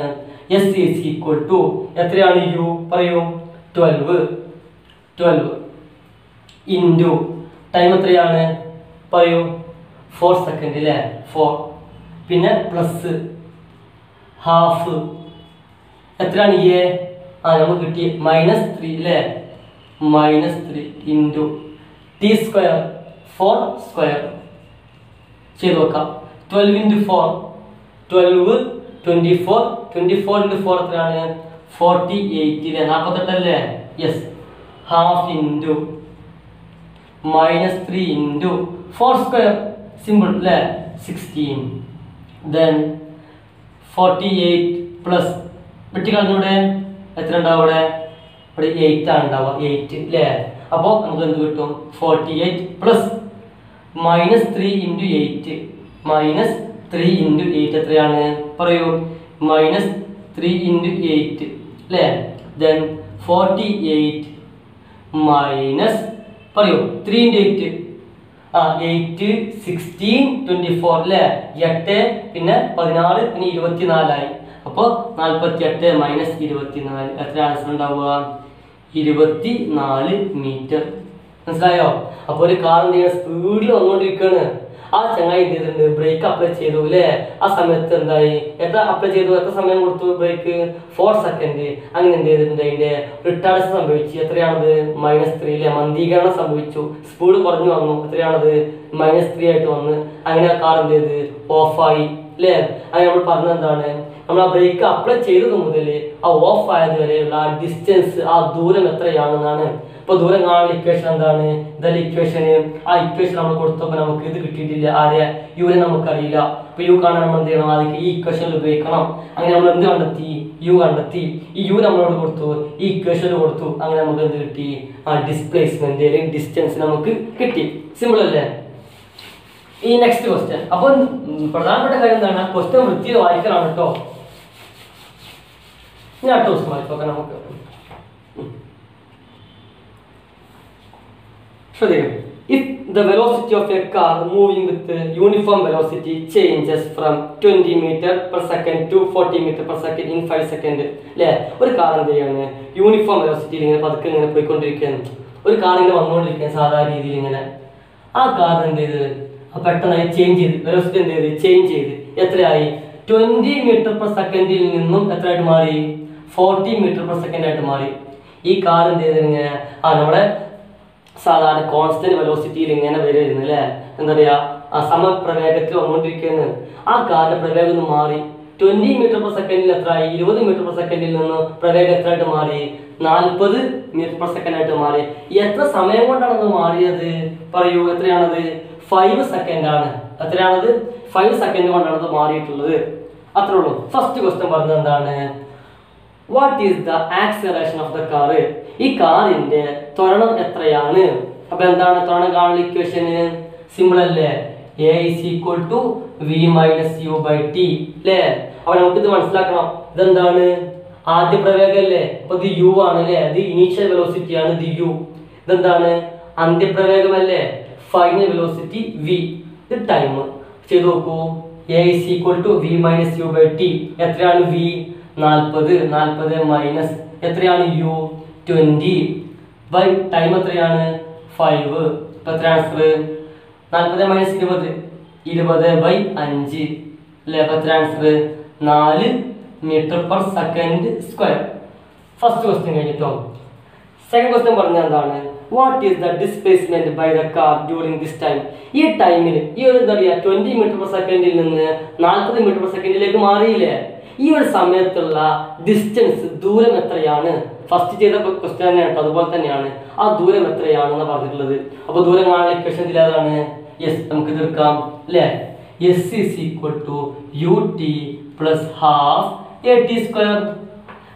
എസ് ഈസ് ഈക്വൽ ടു എത്രയാണ്? യു പറയൂ. 12 ഇൻറ്റു ടൈം എത്രയാണ്? പറയൂ. 4 സെക്കൻഡ് അല്ലേ? 4. പിന്നെ പ്ലസ് ½ എത്രയാണ്? എ നമുക്ക് കിട്ടി -3 അല്ലേ? -3 ഇൻറ്റു ടി സ്ക്വയർ 4 സ്ക്വയർ. ചെയ്ത് നോക്കാം. 12 ഇൻറ്റു 4 12 24 24 ഇൻറ്റു 4 എത്രയാണ്? 48 അല്ലേ? 48 അല്ലേ? Yes. ½ into -3 into 4 square. Simple അല്ലേ? 16. then 48 പ്ലസ് വെട്ടിക്കളഞ്ഞൂടെ എത്ര ഉണ്ടാവും ഇവിടെ 8 ആണ് ഉണ്ടാവുക 8 അല്ലേ അപ്പോൾ നമുക്ക് എന്ത് കിട്ടും 48 പ്ലസ് -3 × 8 -3 × 8 എത്രയാണ് പറയൂ -3 × 8 അല്ലേ then 48 മൈനസ് പറയൂ 3 × 8 8 16 24 അല്ലേ 8 പിന്നെ 16 പിന്നെ 24 ആയി അപ്പോൾ 48 മൈനസ് 24 എത്ര ആൻസർ ഉണ്ടാവുക 24 മീറ്റർ മനസ്സിലായോ അപ്പോൾ ഒരു കാർ എന്ത് ചെയ്യുക സ്പീഡിൽ വന്നുകൊണ്ടിരിക്കുകയാണ് ആ ചങ്ങായി എന്ത് ചെയ്തിട്ടുണ്ട് ബ്രേക്ക് അപ്ലൈ ചെയ്തു അല്ലേ ആ സമയത്ത് എന്തായി എത്ര അപ്ലൈ ചെയ്തു എത്ര സമയം കൊടുത്തു ബ്രേക്ക് 4 സെക്കൻഡ് അങ്ങനെ എന്ത് ചെയ്തിട്ടുണ്ട് അതിന്റെ റിട്ടാർഡേഷൻ സംഭവിച്ചു എത്രയാണത് -3 അല്ലേ മന്ദീകരണം സംഭവിച്ചു സ്പീഡ് കുറഞ്ഞു വന്നു എത്രയാണത് -3 ആയിട്ട് വന്ന് അങ്ങനെ ആ കാർ എന്ത് ചെയ്ത് ഓഫായി അല്ലേ അങ്ങനെ നമ്മൾ പറഞ്ഞത് എന്താണ് നമ്മൾ ആ ബ്രേക്ക് അപ്ലൈ ചെയ്തത് മുതൽ ആ ഓഫ് ആയത് വരെയുള്ള ആ ഡിസ്റ്റൻസ് ആ ദൂരം എത്രയാണെന്നാണ് ഇപ്പോൾ ദൂരം കാണുന്ന ഇക്വേഷൻ എന്താണ് ഇതല്ല ഇക്വേഷന് ആ ഇക്വേഷൻ നമ്മൾ കൊടുത്തപ്പോൾ നമുക്ക് ഇത് കിട്ടിയിട്ടില്ല ആരെ യുവിനെ നമുക്കറിയില്ല അപ്പോൾ യു കാണാൻ നമ്മൾ എന്ത് ചെയ്യണം ആദ്യം ഈ ഇക്വേഷനിൽ ഉപയോഗിക്കണം അങ്ങനെ നമ്മൾ എന്ത് കണ്ടെത്തി യു കണ്ടെത്തി ഈ യു നമ്മളോട് കൊടുത്തു ഈ ഇക്വേഷനിൽ കൊടുത്തു അങ്ങനെ നമുക്ക് എന്ത് കിട്ടി ആ ഡിസ്പ്ലേസ്മെന്റ് അല്ലെങ്കിൽ ഡിസ്റ്റൻസ് നമുക്ക് കിട്ടി സിമ്പിൾ അല്ലേ ഈ നെക്സ്റ്റ് ക്വസ്റ്റ്യൻ അപ്പോൾ പ്രധാനപ്പെട്ട കാര്യം എന്താണ് ക്വസ്റ്റ്യൻ വൃത്തിയിൽ വായിക്കലാണ് കേട്ടോ ഞാൻ അടുത്ത ക്വസ്റ്റ്യൻ വായിച്ചോക്കാം നമുക്ക് if the velocity of a car moving with uniform velocity changes from 20 meter per second to 40 meter per second in 5 seconds അല്ലേ ഒരു കാർ എന്ത് ചെയ്യാണ് യൂണിഫോം വെലോസിറ്റിയിൽ ഇങ്ങനെ പതുക്കെ ഇങ്ങനെ പോയിക്കൊണ്ടിരിക്കുകയാണ് ഒരു കാർ ഇങ്ങനെ വന്നുകൊണ്ടിരിക്കുകയാണ് സാധാരണ രീതിയിൽ ഇങ്ങനെ ആ കാർ എന്ത് ചെയ്ത് പെട്ടെന്നായി ചേഞ്ച് ചെയ്ത് വെലോസിറ്റി എന്ത് ചെയ്ത് ചേഞ്ച് ചെയ്ത് എത്രയായി 20 മീറ്റർ പെർ സെക്കൻഡിൽ നിന്നും എത്രയായിട്ട് മാറി 40 മീറ്റർ പെർ സെക്കൻഡ് ആയിട്ട് മാറി ഈ കാർ എന്ത് ചെയ്ത് ഇങ്ങനെ നമ്മുടെ സാധാരണ കോൺസ്റ്റന്റ് വെലോസിറ്റിയിൽ ഇങ്ങനെ വരുമായിരുന്നു അല്ലേ എന്താ പറയുക ആ സമപ്രവേഗത്തിൽ വന്നുകൊണ്ടിരിക്കുകയാണ് ആ കാറിന്റെ പ്രവേഗം ഒന്ന് മാറി 20 മീറ്റർ പെർ സെക്കൻഡിൽ എത്രയായി 20 മീറ്റർ പെർ സെക്കൻഡിൽ നിന്ന് പ്രവേഗം എത്രയായിട്ട് മാറി 40 മീറ്റർ പെർ സെക്കൻഡ് ആയിട്ട് മാറി എത്ര സമയം കൊണ്ടാണ് അത് മാറിയത് പറയൂ എത്രയാണത് 5 സെക്കൻഡ് ആണ് എത്രയാണത് 5 സെക്കൻഡ് കൊണ്ടാണ് അത് മാറിയിട്ടുള്ളത് അത്രേ ഉള്ളൂ ഫസ്റ്റ് ക്വസ്റ്റ്യൻ പറഞ്ഞത് എന്താണ് what is the acceleration of the car ഈ കാറിന്റെ ത്വരണം എത്രയാണ് അപ്പൊ എന്താണ് ത്വരണം കാണുന്ന ഇക്വേഷന് സിമ്പിൾ അല്ലേ a = v - u/t അല്ലേ അപ്പൊ നമുക്ക് ഇത് മനസ്സിലാക്കണം ഇതെന്താണ് ആദ്യ പ്രവേഗം അല്ലേ അപ്പൊ ഇത് u ആണ് അല്ലേ ഇത് ഇനീഷ്യൽ വെലോസിറ്റി ആണ് ഇത് u ഇതെന്താണ് അന്ത്യപ്രവേഗം അല്ലേ ഫൈനൽ വെലോസിറ്റി v ഇത് ടൈം ചെയ്തു നോക്കൂ a = v - u/t എത്രയാണ് v 40 മൈനസ് എത്രയാണ് u 20 ബൈ ടൈം എത്രയാണ് 5 ഇപ്പൊ എത്ര ആൻസർ 40 മൈനസ് 20 ബൈ 5 അല്ലേ അപ്പൊ എത്ര answer 4 metre per second square first question കഴിഞ്ഞിട്ടോ സെക്കൻഡ് ക്വസ്റ്റ്യൻ പറഞ്ഞാൽ എന്താണ് what is the displacement by the car during this time ഈ ടൈമിൽ ഈ ഒരു എന്താ പറയുക 20 മീറ്റർ പെർ സെക്കൻഡിൽ നിന്ന് 40 മീറ്റർ പെർ സെക്കൻഡിലേക്ക് മാറിയില്ലേ ഈ ഒരു സമയത്തുള്ള ഡിസ്റ്റൻസ് ദൂരം എത്രയാണ് ഫസ്റ്റ് ചെയ്ത ക്വസ്റ്റ്യൻ തന്നെയാണ് അതുപോലെ തന്നെയാണ് ആ ദൂരം എത്രയാണെന്ന് പറഞ്ഞിട്ടുള്ളത് അപ്പോൾ ദൂരം കാണാനുള്ള ഇക്വേഷൻ ഇതിലേതാണ് യെസ് നമുക്ക് ഇത് എടുക്കാം അല്ലേ s = ut + ½ at².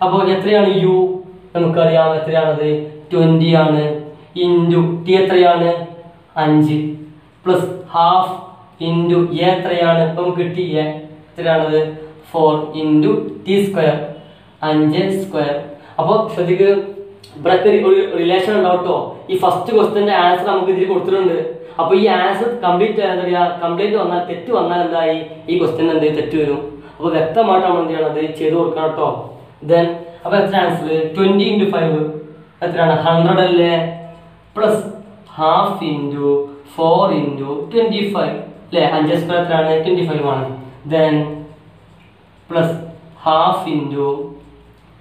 അപ്പോൾ എത്രയാണ് u നമുക്കറിയാം എത്രയാണത് 20 ആണ് ഇൻറ്റു ടി എത്രയാണ് 5 പ്ലസ് ½ ഇൻറ്റു എ എത്രയാണ് ഇപ്പം നമുക്ക് കിട്ടി എ എത്രയാണത് 4 × t², 5². അപ്പോൾ ശ്രദ്ധിക്കുക ഇവിടെ ഒരു റിലേഷൻ ഉണ്ടാവും കേട്ടോ ഈ ഫസ്റ്റ് ക്വസ്റ്റ്യൻ്റെ ആൻസർ നമുക്ക് ഇതിൽ കൊടുത്തിട്ടുണ്ട് അപ്പോൾ ഈ ആൻസർ കംപ്ലീറ്റ് എന്താ പറയുക കംപ്ലീറ്റ് വന്നാൽ തെറ്റ് വന്നാൽ എന്തായി ഈ ക്വസ്റ്റ്യൻ എന്ത് തെറ്റ് വരും അപ്പോൾ വ്യക്തമായിട്ട് നമ്മൾ എന്ത് ചെയ്യണം അത് ചെയ്ത് കൊടുക്കണം കേട്ടോ ദെൻ അപ്പോൾ എത്ര ആൻസർ 20 × 5 എത്രയാണ് 100 അല്ലേ പ്ലസ് ½ × 4 × 25 അല്ലേ 5² എത്രയാണ് 25 ആണ് ദെൻ പ്ലസ് ½ ×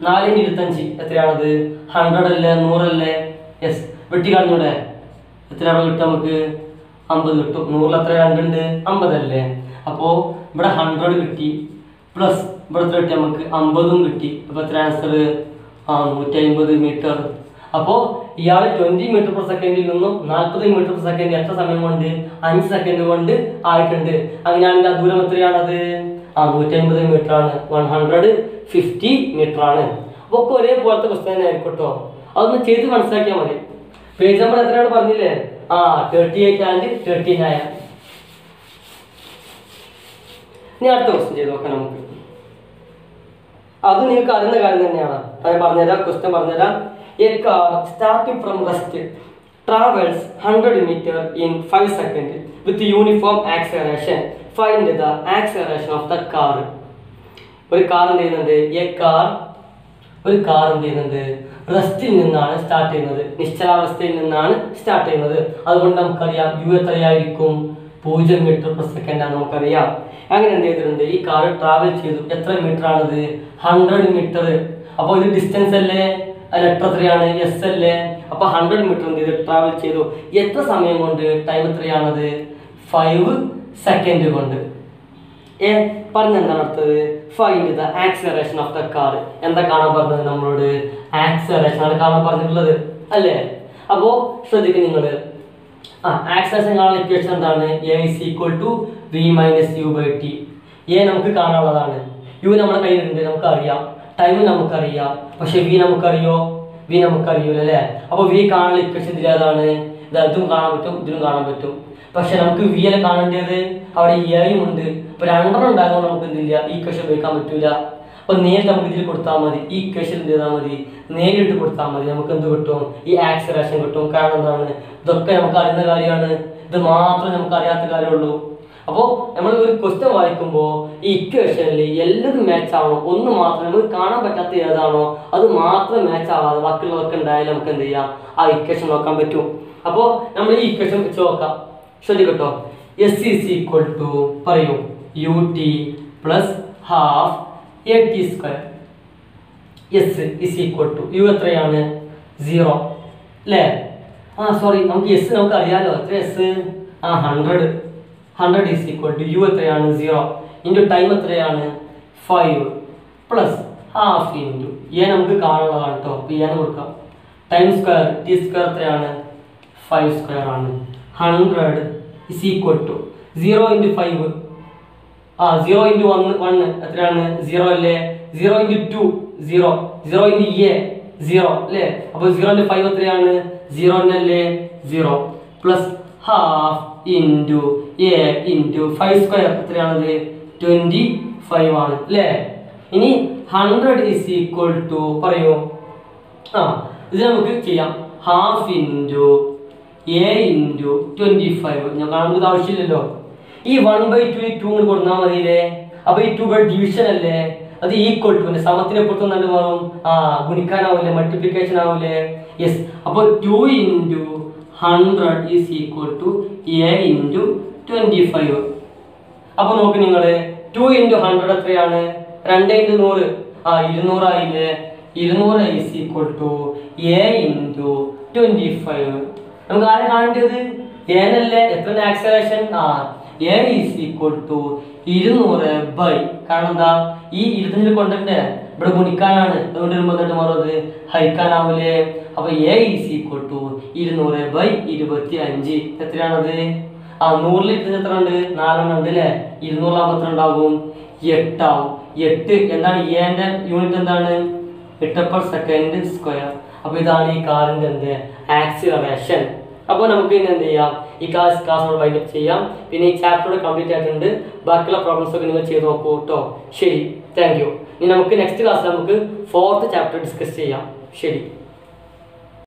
4 × 25 എത്രയാണത് 100 അല്ലേ 100 അല്ലേ യെസ് വെട്ടിക്കളഞ്ഞൂടെ എത്രയാണ് കിട്ടും നമുക്ക് 50 കിട്ടും 100 എത്ര 2 ഉണ്ട് 50 അല്ലേ അപ്പോൾ ഇവിടെ 100 കിട്ടി പ്ലസ് ഇവിടെ എത്ര കിട്ടി നമുക്ക് 50 കിട്ടി അപ്പോൾ എത്ര ആൻസർ 150 മീറ്റർ അപ്പോൾ ഇയാൾ 20 മീറ്റർ പെർ സെക്കൻഡിൽ നിന്നും 40 മീറ്റർ പെർ സെക്കൻഡ് എത്ര സമയം കൊണ്ട് 5 സെക്കൻഡ് കൊണ്ട് ആയിട്ടുണ്ട് അങ്ങനെയാണെങ്കിൽ ആ ദൂരം എത്രയാണത് 150 മീറ്റർ ആണ്, 150 മീറ്റർ ആണ്. അപ്പോൾ ഒക്കെ ഒരേപോലത്തെ ക്വസ്റ്റ്യൻ തന്നെ ആയിരിക്കും കേട്ടോ. അതൊന്ന് ചെയ്ത് മനസ്സിലാക്കിയാൽ മതി. പേജ് നമ്പർ എത്രയാണ് പറഞ്ഞില്ലേ? 38 ആൻഡ് 39. ഇനി അടുത്ത ക്വസ്റ്റ്യൻ ചെയ്ത് നോക്കാം നമുക്ക്. അത് നിങ്ങൾക്ക് അറിയുന്ന കാര്യം തന്നെയാണ്. അത് പറഞ്ഞുതരാം, ക്വസ്റ്റ്യൻ പറഞ്ഞുതരാം. A car starting from rest travels 100 meter in 5 seconds with uniform acceleration. Find the acceleration of the car. ഒരു കാർ എന്ത് ചെയ്യുന്നുണ്ട്? ഒരു കാർ എന്ത് ചെയ്യുന്നുണ്ട്? റെസ്റ്റിൽ നിന്നാണ് സ്റ്റാർട്ട് ചെയ്യുന്നത്, നിശ്ചലാവസ്ഥയിൽ നിന്നാണ് സ്റ്റാർട്ട് ചെയ്യുന്നത്. അതുകൊണ്ട് നമുക്കറിയാം യു എത്രയായിരിക്കും? 0 മീറ്റർ പെർ സെക്കൻഡ് ആണ് നമുക്കറിയാം. അങ്ങനെ എന്ത് ചെയ്തിട്ടുണ്ട്? ഈ കാർ ട്രാവൽ ചെയ്തു. എത്ര മീറ്റർ ആണത്? 100 മീറ്റർ. അപ്പോൾ ഇത് ഡിസ്റ്റൻസ് അല്ലേ? ലെറ്റർ എത്രയാണ്? എസ് അല്ലേ? അപ്പൊ 100 മീറ്റർ എന്ത് ചെയ്ത് ട്രാവൽ ചെയ്തു. എത്ര സമയം കൊണ്ട്? ടൈം എത്രയാണത്? 5 സെക്കൻഡ് കൊണ്ട്. പറഞ്ഞെന്താണ് അടുത്തത്? Find the acceleration of the car. എന്താ കാണാൻ പറഞ്ഞത് നമ്മളോട്? ആക്സിലറേഷൻ ആണ് കാണാൻ പറഞ്ഞിട്ടുള്ളത് അല്ലേ? അപ്പോ ശ്രദ്ധിക്കും നിങ്ങള്. ആക്സിലറേഷൻ കാണാനുള്ള ഇക്വേഷൻ എന്താണ്? A is equal to v minus u by t. A നമുക്ക് കാണാനുള്ളതാണ്. u നമ്മുടെ കയ്യിലുണ്ട്, നമുക്കറിയാം. ടൈം നമുക്കറിയാം, പക്ഷെ v നമുക്കറിയോ? v നമുക്കറിയൂല അല്ലേ? അപ്പൊ v കാണാനുള്ള ഇക്വേഷൻ ഇതിലേതാണ്? ഇതും കാണാൻ പറ്റും, ഇതിലും കാണാൻ പറ്റും. പക്ഷെ നമുക്ക് v അല്ലെ കാണേണ്ടത്, അവിടെ എയും ഉണ്ട്. അപ്പൊ രണ്ടെണ്ണം ഉണ്ടാകുമ്പോൾ നമുക്ക് എന്തില്ല, ഈ ഇക്വേഷൻ ഉപയോഗിക്കാൻ പറ്റൂല. അപ്പൊ നേരിട്ട് നമുക്ക് ഇതിൽ കൊടുത്താൽ മതി, ഈ ഇക്വേഷൻ എന്ത് ചെയ്താൽ മതി? നേരിട്ട് കൊടുത്താൽ മതി. നമുക്ക് എന്ത് കിട്ടും? ഈ ആക്സിലറേഷൻ കിട്ടും. കാരണം എന്താണ്? ഇതൊക്കെ നമുക്ക് അറിയുന്ന കാര്യമാണ്, ഇത് മാത്രമേ നമുക്ക് അറിയാത്ത കാര്യമുള്ളൂ. അപ്പോൾ നമ്മൾ ഒരു ക്വസ്റ്റ്യൻ വായിക്കുമ്പോൾ ഈ ഇക്വേഷനിൽ എല്ലാതും മാച്ച് ആവണം. ഒന്ന് മാത്രം നമുക്ക് കാണാൻ പറ്റാത്ത ഏതാണോ അത് മാത്രം മാച്ച് ആവാതെ ബാക്കിയുള്ളവർക്ക് ഉണ്ടായാലും നമുക്ക് എന്ത് ചെയ്യാം? ആ ഇക്വേഷൻ നോക്കാൻ പറ്റും. അപ്പോൾ നമ്മൾ ഈ ഇക്വേഷൻ വെച്ച് നോക്കാം. ശ്രദ്ധിക്കട്ടോ. എസ് ഈസ് ഈക്വൽ ടു പറയൂ ut plus half at square. S is equal to U എത്രയാണ്? 0 അല്ലേ? സോറി, നമുക്ക് എസ് നമുക്ക് അറിയാലോ. എത്ര S? 100 is equal to U എത്രയാണ്? 0 ഇൻറ്റു ടൈം എത്രയാണ്? 5 പ്ലസ് ഹാഫ് ഇൻറ്റു എ നമുക്ക് കാണുന്നതാണ് കേട്ടോ. അപ്പോൾ എ കൊടുക്കാം. ടൈം സ്ക്വയർ ടി സ്ക്വയർ എത്രയാണ്? 5 സ്ക്വയർ ആണ്. 100 is equal to 0 into 5. 0 into 1 എത്രയാണ്? 0 അല്ലേ? 0 into 2 0, 0 into a 0 അല്ലേ? അപ്പോൾ 0 into 5 എത്രയാണ്? 0 അല്ലേ? 0 plus half into a into 5 square എത്രയാണത്? 25 ആണ് അല്ലേ? ഇനി 100 is equal to പറയൂ. ഇത് നമുക്ക് ചെയ്യാം. Half into a into 25. ഞാൻ കാണുന്നത് ആവശ്യമില്ലല്ലോ. ഈ 1/2 ഈ 2 കൊടുത്താൽ മതിയില്ലേ? അപ്പൊ ഈ 2 ഡിവിഷൻ അല്ലേ? അത് ഈക്വൽ ടു സമത്തിന് പുറത്തു നല്ല മാറും. ഗുണിക്കാനാവില്ലേ? മൾട്ടിപ്ലിക്കേഷൻ ആവില്ലേ? യെസ്. അപ്പോൾ 2 into 100 is equal to a into 25. അപ്പൊ നോക്ക് നിങ്ങള്, 2 ഇൻറ്റു 100 എത്രയാണ്? 2 ഇൻറ്റു 100 200 ആയില്ലേ? 200 is equal to a into 25. നമുക്ക് ആരെ കാണേണ്ടത്? ഏനല്ലേ? എത്ര acceleration? a is equal to 200 by, കാരണം എന്താ? ഈ 25 കൊണ്ടല്ലേ ഇവിടെ ഗുണിക്കാനാണ്, അതുകൊണ്ട് വരുമ്പോൾ മാറുന്നത് ഹരിക്കാനാവൂലേ? അപ്പൊ a is equal to 200 by 25. എത്രയാണത്? 100 എത്ര ഉണ്ട്? 4 ഉണ്ട് അല്ലേ? 200 ആകുമ്പോൾ എത്ര ഉണ്ടാകും? 8 ആവും. 8 എന്താണ്? എന്റെ യൂണിറ്റ് എന്താണ്? 8 പെർ സെക്കൻഡ് സ്ക്വയർ. അപ്പൊ ഇതാണ് ഈ കാറിന്റെ എന്ത്? ആക്സിലറേഷൻ. അപ്പോൾ നമുക്ക് ഇനി എന്ത് ചെയ്യാം? ഈ ക്ലാസ് നമ്മൾ വൈൻഡപ്പ് ചെയ്യാം. പിന്നെ ഈ ചാപ്റ്റർ കംപ്ലീറ്റ് ആയിട്ടുണ്ട്. ബാക്കിയുള്ള പ്രോബ്ലംസ് ഒക്കെ നിങ്ങൾ ചെയ്ത് നോക്കൂ കേട്ടോ. ശരി, താങ്ക് യു. ഇനി നമുക്ക് നെക്സ്റ്റ് ക്ലാസ്സിൽ നമുക്ക് 4th ചാപ്റ്റർ ഡിസ്കസ് ചെയ്യാം. ശരി.